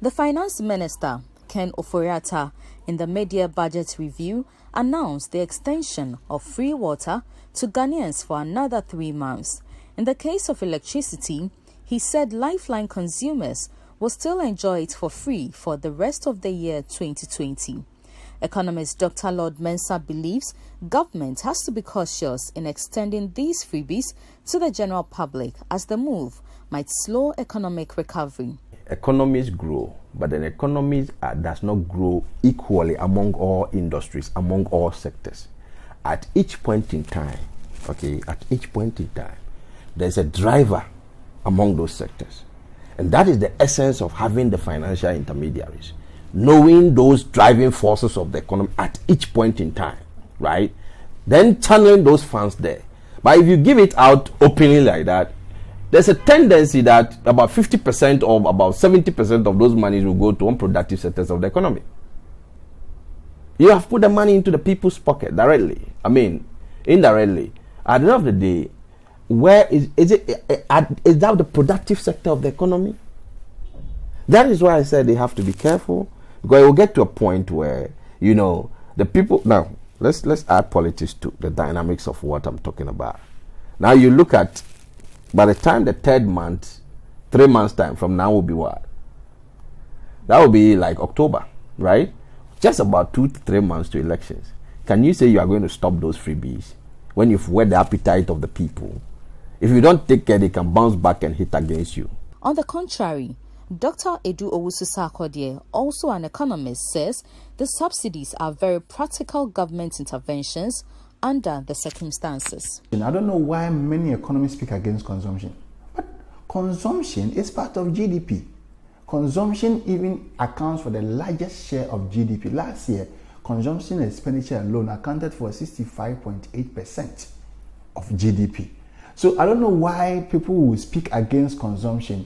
The Finance Minister, Ken Ofori-Atta, in the mid-year budget review, announced the extension of free water to Ghanaians for another 3 months. In the case of electricity, he said lifeline consumers will still enjoy it for free for the rest of the year 2020. Economist Dr. Lord Mensah believes government has to be cautious in extending these freebies to the general public as the move might slow economic recovery. Economies grow, but an economy does not grow equally among all industries, among all sectors. At each point in time, there's a driver among those sectors. And that is the essence of having the financial intermediaries. Knowing those driving forces of the economy at each point in time, right? Then channeling those funds there. But if you give it out openly like that, there's a tendency that about 50% or about 70% of those monies will go to unproductive sectors of the economy. You have put the money into the people's pocket directly. Indirectly. At the end of the day, where is that the productive sector of the economy? That is why I said they have to be careful, because it will get to a point where, the people. Now, let's add politics to the dynamics of what I'm talking about. Now you look at, by the time the 3rd month, 3 months time from now will be what? That will be like October, right? Just about 2 to 3 months to elections. Can you say you are going to stop those freebies when you've whet the appetite of the people? If you don't take care, they can bounce back and hit against you. On the contrary, Dr. Edu Owusu-Sarkodie, also an economist, says the subsidies are very practical government interventions under the circumstances. I don't know why many economists speak against consumption, but consumption is part of GDP. Consumption even accounts for the largest share of GDP. Last year, consumption expenditure alone accounted for 65.8% of GDP. So I don't know why people will speak against consumption.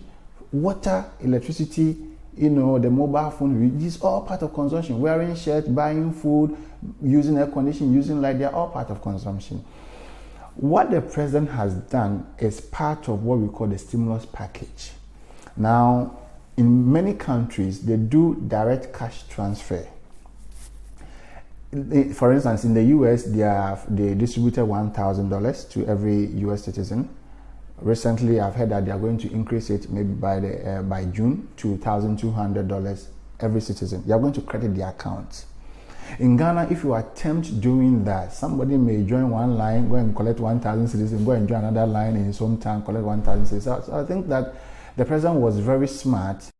Water, electricity, the mobile phone, this is all part of consumption. Wearing shirts, buying food, using air conditioning, using light, they are all part of consumption. What the president has done is part of what we call the stimulus package. Now, in many countries, they do direct cash transfer. For instance, in the US, they distributed $1,000 to every US citizen. Recently, I've heard that they are going to increase it maybe by June to $1,200 every citizen. They are going to credit the accounts. In Ghana, if you attempt doing that, somebody may join one line, go and collect 1,000 cedis, go and join another line in his hometown, collect 1,000 cedis. So I think that the president was very smart